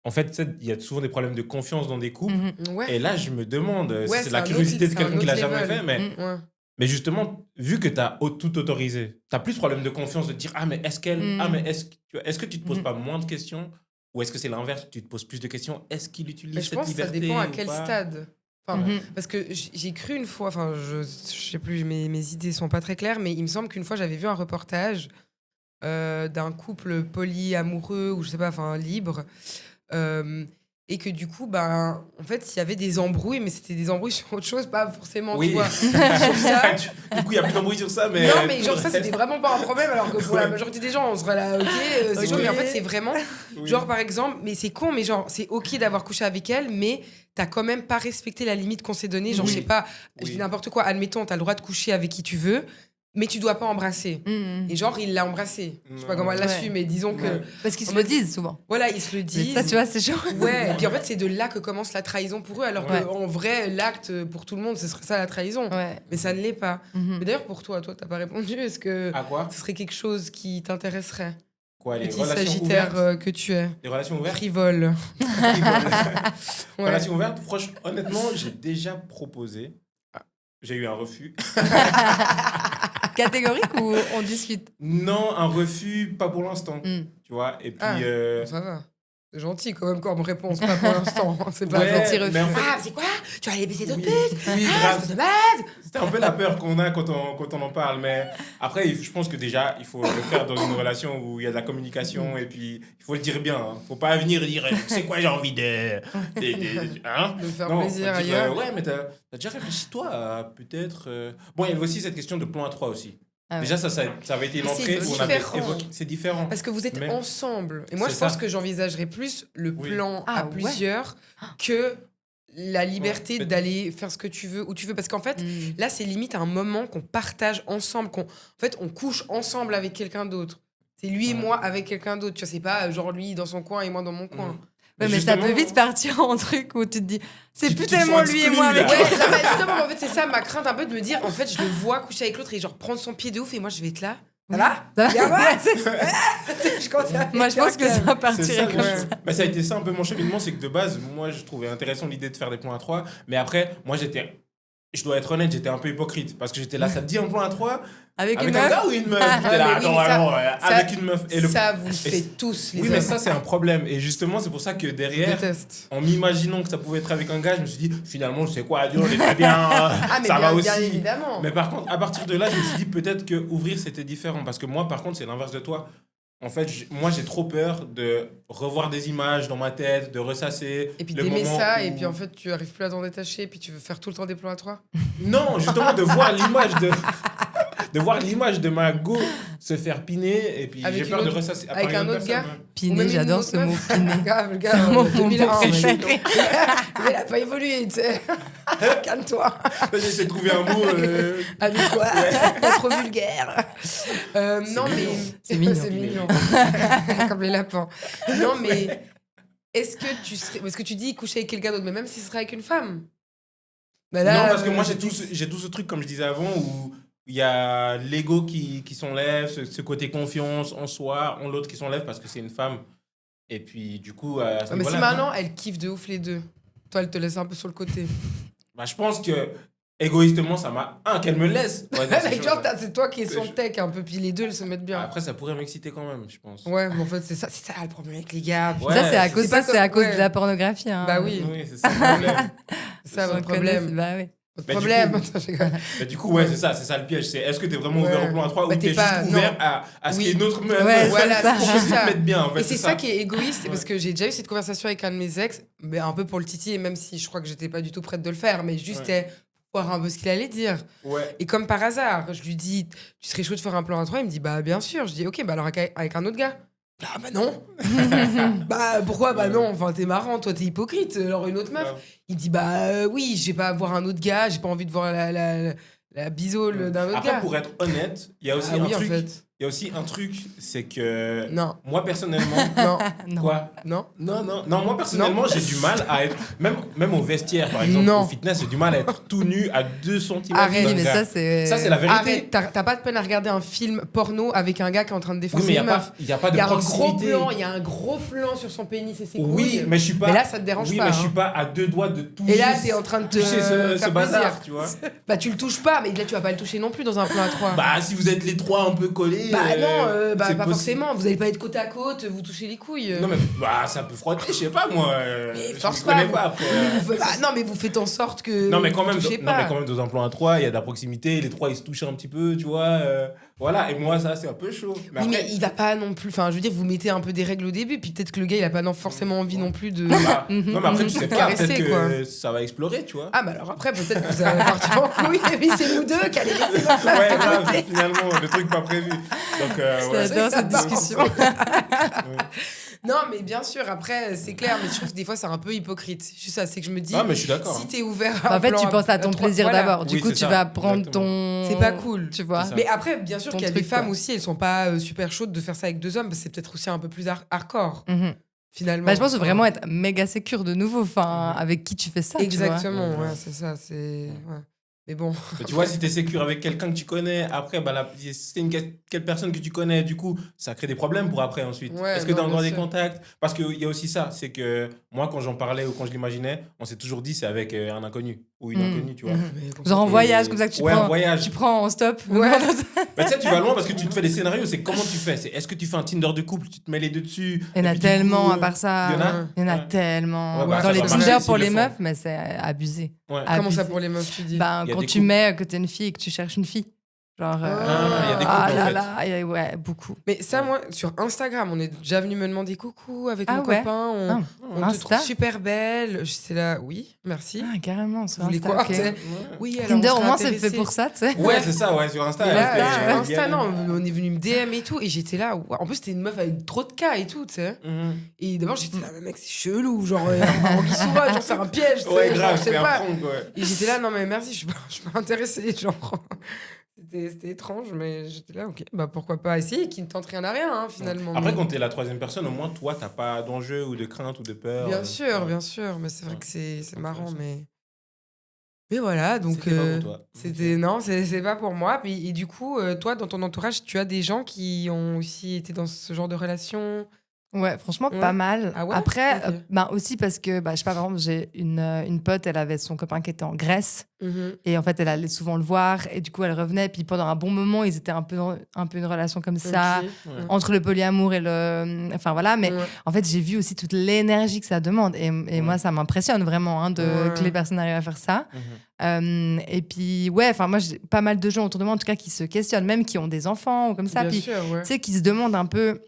en fait, tu sais, il y a souvent des problèmes de confiance dans des couples. Ouais. Et là, je me demande, Ouais, c'est c'est la un curiosité autre- de c'est un quelqu'un qui l'a autre jamais level. fait, mais, Ouais. mais justement, vu que tu as tout autorisé, tu as plus de problème de confiance de te dire, ah, mais est-ce qu'elle. Ah, mais est-ce que tu te poses pas moins de questions? Ou est-ce que c'est l'inverse, tu te poses plus de questions? Est-ce qu'il Mais utilise je cette pense que ça liberté dépend à ou quel pas? stade. Enfin, parce que j'ai cru une fois, enfin, je sais plus, mes idées sont pas très claires, mais il me semble qu'une fois j'avais vu un reportage d'un couple polyamoureux ou je sais pas, enfin libre, euh, et que du coup, ben, en fait, il y avait des embrouilles, mais c'était des embrouilles sur autre chose, pas forcément, tu Oui. vois, sur ça. Du coup, il y a plus d'embrouille sur ça, mais. Non, mais tout genre le ça, reste- c'était vraiment pas un problème, alors que pour la Ouais. majorité des gens, on serait là, ok, c'est Ok. chaud, mais en fait, c'est vraiment, Oui. genre par exemple, mais c'est con, mais genre, c'est ok d'avoir couché avec elle, mais t'as quand même pas respecté la limite qu'on s'est donnée, genre, je sais pas, je Oui. dis n'importe quoi, admettons, t'as le droit de coucher avec qui tu veux, mais tu dois pas embrasser. Et genre, il l'a embrassé. Je sais pas comment elle l'a Ouais. su, mais disons que, Ouais. Parce qu'ils se En le mode- disent souvent. voilà, ils se le Mais disent. ça, tu vois, c'est chaud. Ouais, et puis en fait, c'est de là que commence la trahison pour eux, alors Ouais. qu'en vrai, l'acte pour tout le monde, ce serait ça la trahison. Ouais. Mais ça ne l'est pas. Mhm. Mais d'ailleurs, pour toi, t'as pas répondu. Est-ce que À quoi? ce serait quelque chose qui t'intéresserait? Quoi, les Petit relations sagittaire ouvertes? que tu es. Les relations ouvertes? Frivole. Ouais. Relations ouvertes, honnêtement, j'ai déjà proposé. J'ai eu un refus. Catégorique ou on discute? Non, un refus, pas pour l'instant. Mm. Tu vois, et puis. Ah, ça va. C'est gentil quand même comme réponse, pas pour l'instant. C'est pas Ouais, un gentil mais refus. en fait- Ah, c'est quoi? Tu vas aller baiser d'autres Oui, putes? oui, Ah, grave. espèce de merde! C'était un peu la peur qu'on a quand on en parle. Mais après, je pense que déjà, il faut le faire dans une relation où il y a de la communication. Et puis, il faut le dire bien. Hein. Faut pas venir dire, c'est quoi, j'ai envie hein? De faire Non, plaisir faut dire, ailleurs. ouais, mais t'as déjà réfléchi, toi, à peut-être. Bon, il y avait aussi cette question de plan à 3 aussi. Ah ouais. Déjà, ça avait été Mais l'entrée c'est où on avait différent. évoqué. C'est différent. Parce que vous êtes Mais- ensemble. Et moi, C'est je pense ça. que j'envisagerais plus le Oui. plan Ah, à ouais. plusieurs que la liberté Ouais. d'aller faire ce que tu veux, où tu veux. Parce qu'en fait, Mm. là, c'est limite un moment qu'on partage ensemble, en fait, on couche ensemble avec quelqu'un d'autre. C'est lui et Ouais. moi avec quelqu'un d'autre. Tu vois, c'est pas genre lui dans son coin et moi dans mon coin. Ouais, mais ça peut vite partir en truc où tu te dis, c'est Tu- plus tu te tellement sens lui et exclu, moi là. avec Ouais, non, mais justement, en fait, c'est ça ma crainte un peu de me dire, en fait, je le vois coucher avec l'autre et genre prendre son pied de ouf et moi, je vais être là. Ça va? Ça va? Bien, ouais. Ouais, c'est ça. Je commence à Moi, je pense que ça C'est partirait ça, comme le- ça. Bah, ça a été ça un peu mon cheminement, c'est que de base, moi, je trouvais intéressant l'idée de faire des plans à 3. Mais après, moi, je dois être honnête, j'étais un peu hypocrite. Parce que j'étais là, ça te dit un plan à 3 Avec une avec un meuf? gars ou une meuf? Ah, J'étais là, mais oui, attends, mais ça- alors, ça- avec une meuf. Et Ça, vous le et faites tous, les oui, mais hommes. ça, c'est un problème. Et justement, c'est pour ça que Je derrière, déteste. en m'imaginant que ça pouvait être avec un gars, je me suis dit, finalement, je sais quoi, Dieu, on est très bien, Ah, mais ça bien, va aussi. bien évidemment. Mais par contre, à partir de là, je me suis dit peut-être que ouvrir c'était différent. Parce que moi, par contre, c'est l'inverse de toi. En fait, moi, j'ai trop peur de revoir des images dans ma tête, de ressasser. Et puis le d'aimer moment ça, où- et puis en fait, tu arrives plus à t'en détacher, et puis tu veux faire tout le temps des plans à trois. Non, justement, de voir l'image de voir l'image de ma go se faire piner. Et puis, Avec j'ai une peur de autre- ressasser. à avec part une un autre personne, gars hein. Ou Piné, même une j'adore autre ce meuf. mot piné. Grave, le gars, C'est un mot 2001. préféré. Il a pas évolué, tu sais. Calme-toi. J'essaie de trouver un mot. Adéquat. Pas trop vulgaire. Non, mais. mignon. C'est mignon. C'est mignon. Comme les lapins. Non, mais. Est-ce que tu serais. Parce que tu dis coucher avec quelqu'un d'autre, mais même si ce serait avec une femme. Bah là, Non, parce que moi, j'ai tout ce truc, comme je disais avant, où il y a l'ego qui s'enlève, ce côté confiance en soi, en l'autre qui s'enlève parce que c'est une femme. Et puis, du coup, à ce Mais si niveau-là, maintenant, elle kiffe de ouf les deux. Toi, elle te laisse un peu sur le côté. bah, je pense que, égoïstement, ça m'a. qu'elle me laisse. Ouais, non, c'est Like, genre, chaud. c'est toi qui es son C'est- tech un peu, puis les deux, elles se mettent bien. Après, ça pourrait m'exciter quand même, je pense. Ouais, mais en fait, c'est ça le problème avec les gars. Ouais, Ça, c'est à c'est cause, pas ça, c'est à comme- cause ouais. de la pornographie. Hein. Bah oui. Oui, c'est ça le problème. C'est ça On votre connaît, problème. Bah oui. Votre Bah, du problème. coup- Attends, je rigole. Mais du coup, ouais, c'est ça le piège. C'est est-ce que t'es vraiment ouvert Ouais. au plan à 3 Bah, ou t'es t'es pas- juste ouvert non. à ce Oui. qu'il y ait une autre meuf Ouais, Voilà, c'est ça. pour que je me mette bien, en fait. Et c'est ça qui est égoïste, Ouais. parce que j'ai déjà eu cette conversation avec un de mes ex, mais un peu pour le titiller, même si je crois que j'étais pas du tout prête de le faire, mais juste pour voir un peu ce qu'il allait dire. Ouais. Et comme par hasard, je lui dis, tu serais chaud de faire un plan à 3? Il me dit, bah bien sûr. Je dis, ok, bah alors avec un autre gars. Ah bah non. Bah pourquoi? Bah Ouais. non, enfin t'es marrant, toi t'es hypocrite. Alors une autre meuf. Ouais. Il dit, bah oui, je vais pas voir un autre gars, j'ai pas envie de voir la bisole d'un autre Après, gars. pour être honnête, il y a aussi Ah un oui, en truc. fait. il y a aussi un truc, c'est que Non. moi personnellement, Non. Non. quoi? Non. Non, moi personnellement, j'ai du mal à être, même au vestiaire par exemple, Non. au fitness, j'ai du mal à être tout nu à 2 cm. Arrête, Oui, mais ça, c'est. Ça, c'est la vérité. Arrête, t'as pas de peine à regarder un film porno avec un gars qui est en train de Oui, défoncer mais une meuf. il y a pas de Il y a un gros proximité. plan, il y a un gros plan sur son pénis et ses couilles. Oui, mais je suis pas. Mais là, ça te dérange oui, pas, mais je hein. suis pas à 2 doigts de toucher. Et là, t'es en train de te toucher ce faire bazar, plaisir. tu vois. Bah, tu le touches pas, mais là, tu vas pas le toucher non plus dans un plan à 3. Bah, si vous êtes les 3 un peu collés. non, c'est pas possible. forcément. Vous allez pas être côte à côte, vous touchez les couilles. Non, mais bah, ça peut frotter, je sais pas moi. Mais Je force m'y connais pas, pas après. Non, mais vous faites en sorte que. Non, mais quand vous même, touchez non, pas. mais quand même dans un plan à 3, il y a de la proximité, les 3 ils se touchent un petit peu, tu vois. Voilà, et moi, ça, c'est un peu chaud. Mais Oui, après, mais il va pas non plus. Enfin, je veux dire, vous mettez un peu des règles au début, puis peut-être que le gars, il a pas forcément envie non plus de. bah, non, mais après, tu sais pas, Caresser, peut-être que quoi. ça va explorer, tu vois. Ah, bah alors après, peut-être que ça va partir en couille, et puis c'est nous deux qui allez laisser notre place Ouais, de grave, côté. finalement, le truc pas prévu. Donc, ouais. J'adore cette discussion. Non, mais bien sûr, après, c'est clair, mais je trouve que des fois, c'est un peu hypocrite. C'est juste ça, c'est que je me dis, Ah, mais je suis d'accord. si hein. t'es ouvert à un En fait, plan tu penses à ton trois- plaisir voilà. d'abord. Du Oui, coup, c'est tu ça, vas prendre exactement. ton. C'est pas cool. Tu vois. C'est ça. Mais après, bien sûr Ton qu'il y a des truc, femmes quoi. aussi, elles sont pas super chaudes de faire ça avec 2 hommes, parce que c'est peut-être aussi un peu plus hardcore, Mhm. finalement. Bah, je pense vraiment être méga sécure de nouveau. Enfin, avec qui tu fais ça. Tu vois. Exactement, Ouais. ouais, c'est ça. Ouais. Mais bon. Mais tu vois, si t'es sécure avec quelqu'un que tu connais, après, bah, si c'est quelle personne que tu connais, du coup, ça crée des problèmes pour après ensuite. Ouais, Est-ce que t'as non, encore bien des sûr. contacts? Parce qu'il y a aussi ça, c'est que moi, quand j'en parlais ou quand je l'imaginais, on s'est toujours dit c'est avec un inconnu ou une inconnue, tu vois. Genre en Et- voyage, comme ça que tu ouais, prends. en voyage. Tu prends en stop. Ouais. Bah, tu sais, tu vas loin parce que tu te fais des scénarios, c'est comment tu fais. C'est est-ce que tu fais un Tinder de couple, tu te mets les deux dessus. Il y en et a puis, du tellement, coup, à part ça. Il y en a Il y en a Ouais. tellement. Ouais, bah, Dans ça les va Tinder marcher pour s'ils les le font. meufs, mais c'est abusé. Ouais. Comment ça Abusé. pour les meufs, tu dis Ben, Il y a quand des tu couples. mets que t'es une fille et que tu cherches une fille. Genre. Ah, il y a des ah couples, en là fait. là, ouais, beaucoup. Mais ça, moi, sur Instagram, on est déjà venu me demander coucou avec Ah mon ouais. copain. Ah, On te Insta. trouve super belle. J'étais là, oui, merci. Ah, carrément, sur Vous voulez Insta, quoi, ok. tu sais Ouais. Oui, alors Tinder, on au serait moins, c'est fait intéressés. pour ça, tu sais. Ouais, c'est ça, ouais, sur Insta. Et là, c'était- sur Insta, galère. non, on est venu me DM et tout. Et j'étais là, ouais. En plus, c'était une meuf avec trop de cas et tout, tu sais. Mhm. Et d'abord, j'étais là, mais mec, c'est chelou. Genre, en guissoura, genre, c'est un piège. tu sais, Ouais, genre, grave, je sais c'est un pas. prank, ouais. Et j'étais là, non, mais merci, je suis pas intéressée. Genre, c'était étrange, mais j'étais là, ok, bah pourquoi pas essayer, qui ne tente rien à rien, hein, finalement. Après, Mais- quand t'es la troisième personne, au moins, toi, t'as pas d'enjeu ou de crainte ou de peur. Bien sûr, mais c'est vrai Ouais. que c'est marrant, Intéressant. mais voilà, donc C'était pas pour toi. c'était non, c'est pas pour moi. Puis, et du coup, toi, dans ton entourage, tu as des gens qui ont aussi été dans ce genre de relation. Ouais, franchement, Ouais. pas mal. Ah ouais Après, Ok. ben aussi parce que, bah, je sais pas, par exemple, j'ai une pote, elle avait son copain qui était en Grèce. Mhm. Et en fait, elle allait souvent le voir. Et du coup, elle revenait. Puis pendant un bon moment, ils étaient un peu une relation comme ça. Ok. Ouais. Entre le polyamour et le. Enfin, voilà. Mais Ouais. en fait, j'ai vu aussi toute l'énergie que ça demande. Et moi, ça m'impressionne vraiment hein, Ouais. que les personnes arrivent à faire ça. Mhm. Et puis, ouais, enfin, moi, j'ai pas mal de gens autour de moi, en tout cas, qui se questionnent, même qui ont des enfants ou comme ça. Bien Puis, sûr, ouais. tu sais, qui se demandent un peu.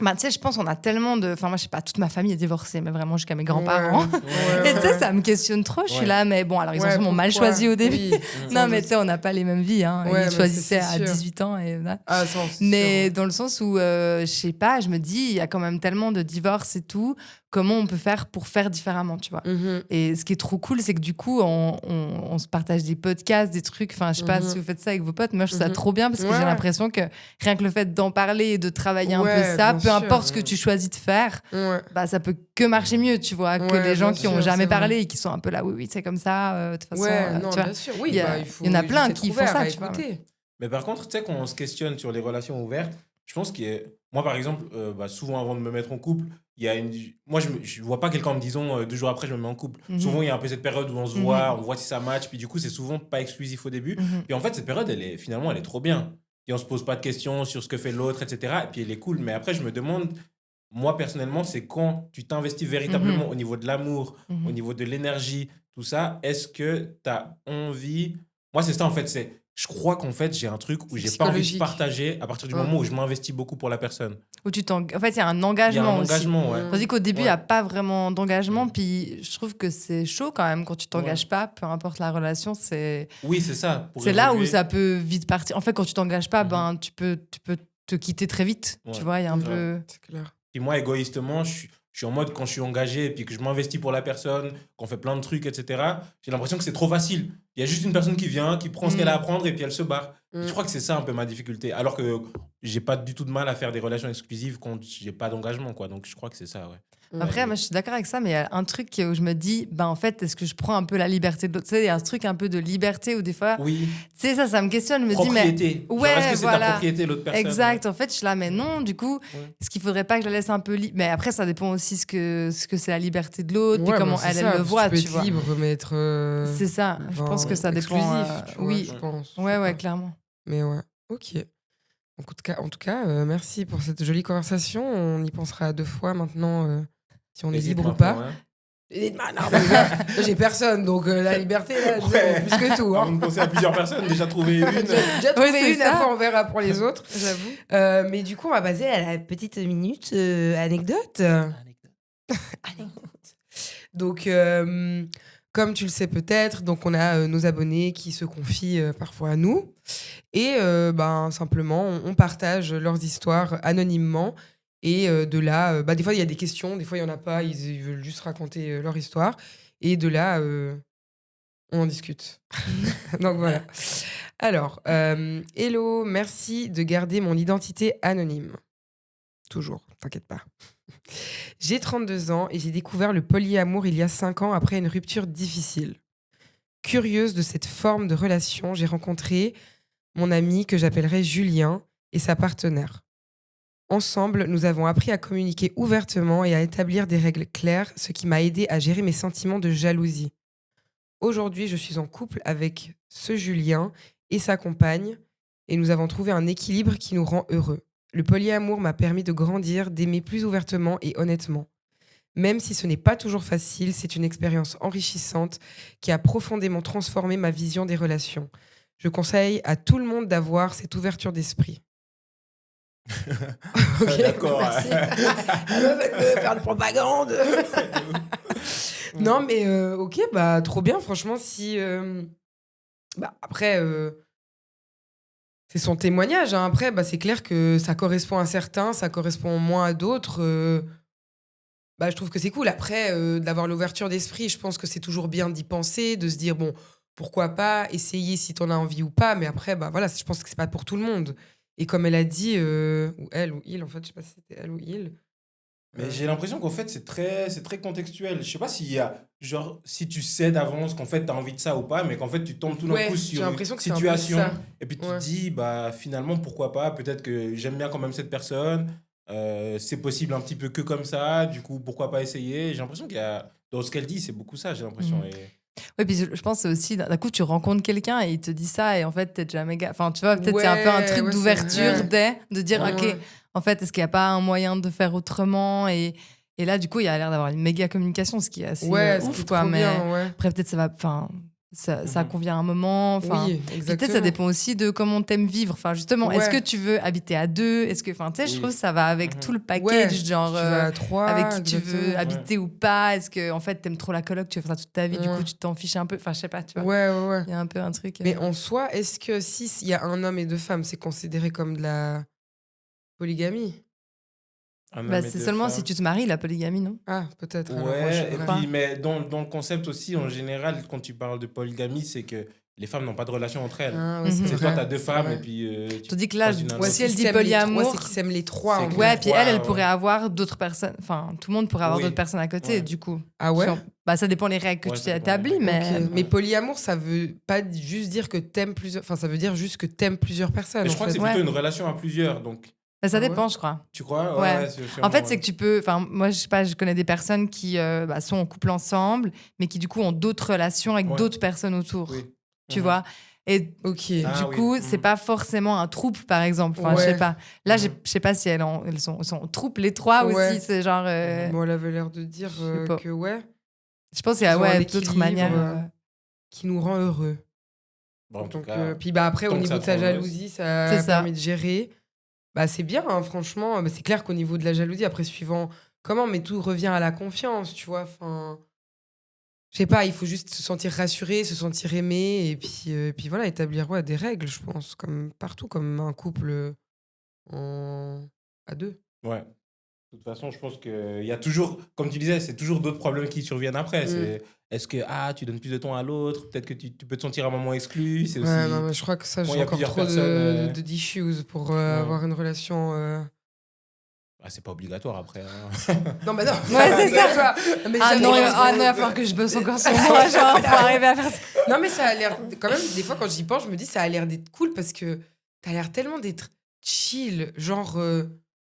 Bah, tu sais, je pense qu'on a tellement de. Enfin, moi, je sais pas, toute ma famille est divorcée, mais vraiment jusqu'à mes grands-parents. Ouais, Et tu sais, ouais. ça me questionne trop. Je suis Ouais. là, mais bon, alors ils ont Ouais, sûrement mal pourquoi choisi au début. Oui, Non, sans mais doute. tu sais, on n'a pas les mêmes vies. Hein. Ouais, Ils mais choisissaient c'est à sûr. 18 ans. Et, voilà. Ah, ça, c'est Mais sûr. dans le sens où, je sais pas, je me dis, il y a quand même tellement de divorces et tout. Comment on peut faire pour faire différemment, tu vois? Mhm. Et ce qui est trop cool, c'est que du coup, on se partage des podcasts, des trucs. Enfin, je sais pas Mhm. si vous faites ça avec vos potes. Moi, je trouve ça Mhm. trop bien parce que Ouais. j'ai l'impression que rien que le fait d'en parler et de travailler un Ouais, peu ça, bien peu sûr. importe ce que tu choisis de faire, Ouais. bah, ça peut que marcher mieux, tu vois, que Ouais, les gens bien qui ont sûr, jamais c'est vrai. parlé et qui sont un peu là, oui, c'est comme ça, de toute façon, Ouais, non, tu vois. bien sûr. Oui, il y a- bah, il y en a faut plein juste qui être font ouvert ça, à tu vois. écouter. Mais par contre, tu sais, quand on se questionne sur les relations ouvertes, je pense que moi, par exemple, souvent avant de me mettre en couple, il y a une. Moi, je vois pas quelqu'un en me disant 2 jours après, je me mets en couple. Mhm. Souvent, il y a un peu cette période où on se voit, on voit si ça match, puis du coup, c'est souvent pas exclusif au début. Mhm. Puis en fait, cette période, finalement, elle est trop bien. Et on se pose pas de questions sur ce que fait l'autre, etc. Et puis elle est cool. Mais après, je me demande, moi, personnellement, c'est quand tu t'investis véritablement au niveau de l'amour, Mhm. au niveau de l'énergie, tout ça, est-ce que tu as envie. Moi, c'est ça, en fait. Je crois qu'en fait, j'ai un truc où C'est j'ai pas envie de psychologique. partager à partir du Ouais. moment où je m'investis beaucoup pour la personne. Où en fait, il y a un Il y a engagement un aussi. engagement, ouais. Tandis qu'au début, il Ouais. n'y a pas vraiment d'engagement. Ouais. Puis je trouve que c'est chaud quand même quand tu t'engages pas, peu importe la relation. C'est Oui, c'est ça. pour là où évoluer. ça peut vite partir. En fait, quand tu t'engages pas, Mhm. ben, tu peux te quitter très vite. Ouais. Tu vois, il y a un Ouais. peu. C'est clair. Puis moi, égoïstement, je suis en mode quand je suis engagé et puis que je m'investis pour la personne, qu'on fait plein de trucs, etc. J'ai l'impression que c'est trop facile. il y a juste une personne qui vient, qui prend ce qu'elle a à Mm. prendre et puis elle se barre. Mm. Je crois que c'est ça un peu ma difficulté. Alors que j'ai pas du tout de mal à faire des relations exclusives quand j'ai pas d'engagement, quoi. Donc je crois que c'est ça, ouais. Après, Ouais. moi, je suis d'accord avec ça, mais il y a un truc où je me dis, ben, en fait, est-ce que je prends un peu la liberté de l'autre? Tu sais, il y a un truc un peu de liberté où des fois, Oui, tu sais, ça me questionne. Je me dis, mais. propriété. Genre, Ouais, est-ce que c'est voilà. ta propriété, l'autre personne? Exact. En fait, je suis là, mais non, du coup, Ouais. est-ce qu'il faudrait pas que je la laisse un peu libre? Mais après, ça dépend aussi ce que c'est la liberté de l'autre, puis Ouais, comment c'est elle ça, le parce que voit, tu peux tu être vois. libre, mais être C'est ça. Je enfin, pense que ça dépend. exclusif, tu vois, Oui. je pense. Je Ouais, sais ouais, pas. clairement. Mais ouais, ok. En tout cas merci pour cette jolie conversation. On y pensera à 2 fois maintenant, si on est Hésite libre ou maintenant, pas. hein. Non, mais là, j'ai personne, donc la liberté, là, Ouais. plus que tout. Avant Hein. de penser à plusieurs personnes, déjà trouver une. J'ai déjà trouvé c'est une, ça. après on verra pour les autres. J'avoue. Mais du coup, on va passer à la petite minute anecdote. Donc, comme tu le sais peut-être, donc on a nos abonnés qui se confient parfois à nous. Et simplement, on partage leurs histoires anonymement. Et de là, des fois, il y a des questions, des fois, il n'y en a pas. Ils veulent juste raconter leur histoire. Et de là, on en discute. Donc voilà. Alors, hello, merci de garder mon identité anonyme. Toujours, t'inquiète pas. J'ai 32 ans et j'ai découvert le polyamour il y a 5 ans après une rupture difficile. Curieuse de cette forme de relation, j'ai rencontré mon ami que j'appellerai Julien et sa partenaire. Ensemble, nous avons appris à communiquer ouvertement et à établir des règles claires, ce qui m'a aidé à gérer mes sentiments de jalousie. Aujourd'hui, je suis en couple avec ce Julien et sa compagne et nous avons trouvé un équilibre qui nous rend heureux. Le polyamour m'a permis de grandir, d'aimer plus ouvertement et honnêtement. Même si ce n'est pas toujours facile, c'est une expérience enrichissante qui a profondément transformé ma vision des relations. Je conseille à tout le monde d'avoir cette ouverture d'esprit. Ok, D'accord. merci. Elle veut faire de propagande. Non, mais ok, trop bien, franchement, si... après, c'est son témoignage. Hein. Après, c'est clair que ça correspond à certains, ça correspond moins à d'autres. Je trouve que c'est cool. Après, d'avoir l'ouverture d'esprit, je pense que c'est toujours bien d'y penser, de se dire, bon, pourquoi pas, essayer si t'en as envie ou pas. Mais après, voilà, je pense que c'est pas pour tout le monde. Et comme elle a dit, ou elle ou il, en fait, je sais pas si c'était elle ou il. Mais j'ai l'impression qu'en fait, c'est très contextuel. Je sais pas s'il y a, genre, si tu sais d'avance qu'en fait, tu as envie de ça ou pas, mais qu'en fait, tu tombes tout d'un Ouais, coup j'ai sur une l'impression que c'est un peu situation ça. et puis tu Ouais. te dis, finalement, pourquoi pas? Peut-être que j'aime bien quand même cette personne. C'est possible un petit peu que comme ça. Du coup, pourquoi pas essayer? J'ai l'impression qu'il y a, dans ce qu'elle dit, c'est beaucoup ça, j'ai l'impression. Mhm. Et... Oui, puis je pense que c'est aussi, d'un coup, tu rencontres quelqu'un et il te dit ça, et en fait, t'es déjà méga. Enfin, tu vois, peut-être c'est un peu un truc Ouais, c'est d'ouverture, vrai. de dire, Ouais. OK, en fait, est-ce qu'il n'y a pas un moyen de faire autrement? Et là, du coup, il y a l'air d'avoir une méga communication, ce qui est assez Ouais, ce qui ouf, est quoi. trop Mais bien, ouais. après, peut-être ça va. Enfin, ça Mhm. convient à un moment. Enfin, Oui, puis peut-être exactement. ça dépend aussi de comment t'aimes vivre. Enfin, justement, est-ce que Ouais. tu veux habiter à deux? Est-ce que, enfin, tu sais, je Oui. trouve que ça va avec Mhm. tout le Ouais, package, genre. tu vas à 3, Avec qui tu veux exactement. habiter ou pas? Est-ce que en fait t'aimes trop la coloc, tu veux faire ça toute ta vie, du coup Ouais. tu t'en fiches un peu? Enfin, je sais pas, tu vois. Ouais. Il y a un peu un truc. Mais en soi, est-ce que si il y a un homme et 2 femmes, c'est considéré comme de la polygamie? Un Bah, homme et c'est deux seulement si femmes. tu te maries, la polygamie, non? Ah, peut-être alors. Ouais, et je Ouais. crois. puis, mais dans le concept aussi, en général, quand tu parles de polygamie, c'est que les femmes n'ont pas de relation entre elles. Ah ouais, c'est Mhm. C'est vrai. toi, tu as deux c'est femmes vrai. et puis tu Tandis que là, passes d'une à Ouais, l'autre. si elle qui dit s'aiment les trois, polyamour, c'est qu'ils s'aiment les trois. C'est En que- vrai. ouais, puis elle Ouais. pourrait avoir d'autres personnes. Enfin, tout le monde pourrait avoir Oui. d'autres personnes à côté, Ouais. du coup. Ah ouais? Bah, ça dépend les règles que Ouais, tu ça t'es dépend des établi, règles. mais. Ok. Mais Ouais. polyamour, ça veut pas juste dire que t'aimes plusieurs. Enfin, ça veut dire juste que t'aimes plusieurs personnes. Mais je en crois que fait. c'est Ouais. plutôt une relation à plusieurs, donc Bah, ça Ah ouais? dépend, je crois. tu crois? Ouais. c'est En sûrement, fait, c'est ouais. que tu peux. Enfin, moi, je sais pas, je connais des personnes qui sont en couple ensemble, mais qui, du coup, ont d'autres relations avec Ouais. d'autres personnes autour. Oui. Tu Mhm. vois? Et Ok. Ah du oui. coup, c'est Mhm. pas forcément un trouble, par exemple. Enfin, je sais Ouais. pas. Là, Mhm. je sais pas si elles sont en trouble, les trois Ouais. aussi. C'est genre. Bon, elle avait l'air de dire je sais pas. que ouais, Je pense qu'il y a ils ont un d'autres équilibre manières. qui nous rend heureux. Bon, en tout Donc, cas, puis après, au tant que niveau ça de te sa rend heureuse. jalousie, ça C'est ça. permet de gérer. C'est bien, hein, franchement. C'est clair qu'au niveau de la jalousie, après, suivant comment, mais tout revient à la confiance, tu vois. Enfin, je sais pas, il faut juste se sentir rassuré, se sentir aimé, et puis voilà, établir des règles, je pense, comme partout, comme un couple à deux. Ouais. De toute façon, je pense qu'il y a toujours, comme tu disais, c'est toujours d'autres problèmes qui surviennent après. Est-ce que tu donnes plus de temps à l'autre? Peut-être que tu peux te sentir à un moment exclu. C'est aussi. Ouais, non, mais je crois que ça, Quand il j'ai y a encore plusieurs trop personnes, d'issues pour avoir une relation. C'est pas obligatoire après. Hein. Non, bah non. Ouais, c'est ça. ça. Mais Ah jamais- non, il va falloir que je bosse encore sur moi, genre, pour arriver à faire ça. Non, mais ça a l'air. Quand même, des fois, quand j'y pense, je me dis, ça a l'air d'être cool parce que t'as l'air tellement d'être chill. Genre,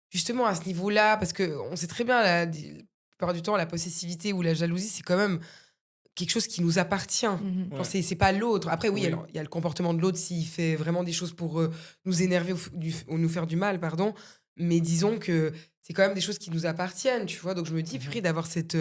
justement, à ce niveau-là, parce qu'on sait très bien, la plupart du temps, la possessivité ou la jalousie, c'est quand même quelque chose qui nous appartient. Mhm. Genre, c'est pas l'autre. Après, oui, Oui. alors, il y a le comportement de l'autre s'il fait vraiment des choses pour nous énerver ou nous faire du mal, pardon. Mais disons que c'est quand même des choses qui nous appartiennent, tu vois. Donc, je me dis, purée, d'avoir cette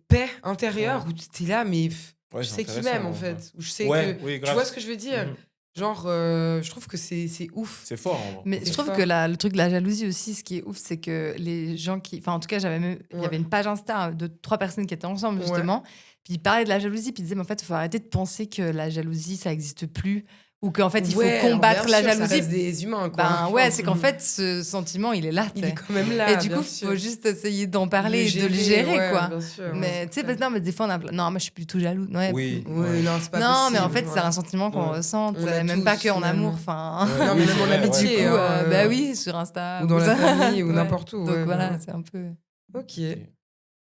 paix intérieure où tu es là, mais Ouais, je c'est sais qui intéressant, m'aime, en ouais. fait. Ou je sais Ouais, que... oui, Tu grave. vois ce que je veux dire? Mhm. Genre, je trouve que c'est ouf. C'est fort. En vrai. Mais C'est je trouve fort. que le truc de la jalousie aussi, ce qui est ouf, c'est que les gens qui. Enfin, en tout cas, il y Ouais. avait une page Insta de 3 personnes qui étaient ensemble, justement. Puis ils parlaient de la jalousie, puis ils disaient, mais en fait, il faut arrêter de penser que la jalousie, ça n'existe plus. Ou qu'en fait, il faut Ouais, alors, combattre bien la sûr, ça jalousie. reste des humains, quoi. Ben ouais, c'est qu'en fait, ce sentiment, il est là. Il t'sais. est quand même là, Et du bien coup, il sûr. faut juste essayer d'en parler et de le gérer, gérer, ouais, quoi. bien sûr, Mais ouais, tu sais, c'est non, mais des fois, on a. Non, moi, je suis plutôt jalouse. Ouais, Oui. Oui, Ouais. non, c'est pas non, possible. mais en fait, ouais. c'est un sentiment qu'on Ouais. ressent, On l'a même tous, pas que en finalement. amour. Enfin, Ouais, Non, oui, mais c'est même en vrai, amitié. du coup, hein, bah oui, sur Insta. ou dans la ça. famille, ou Ouais. n'importe où, Donc ouais, voilà, bah. c'est un peu. Ok.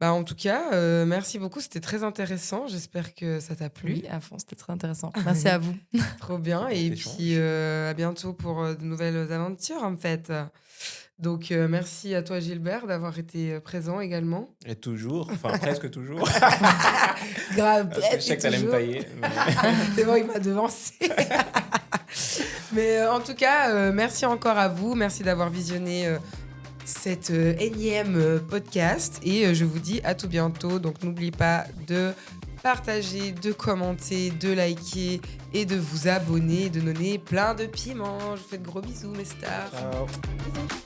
Bah, en tout cas, merci beaucoup. C'était très intéressant. J'espère que ça t'a plu. Oui, à fond, c'était très intéressant. Merci à vous. Trop bien. Pour Et cet échange. puis, à bientôt pour de nouvelles aventures, en fait. Donc, merci à toi, Gilbert, d'avoir été présent également. Et toujours, enfin presque toujours. Grave, Parce que je sais que t'allais me tailler. mais- C'est bon, il m'a devancé. Mais en tout cas, merci encore à vous. Merci d'avoir visionné cette énième podcast. Et je vous dis à tout bientôt. Donc, n'oubliez pas de partager, de commenter, de liker et de vous abonner, de donner plein de piments. Je vous fais de gros bisous, mes stars. Ciao. Bisous.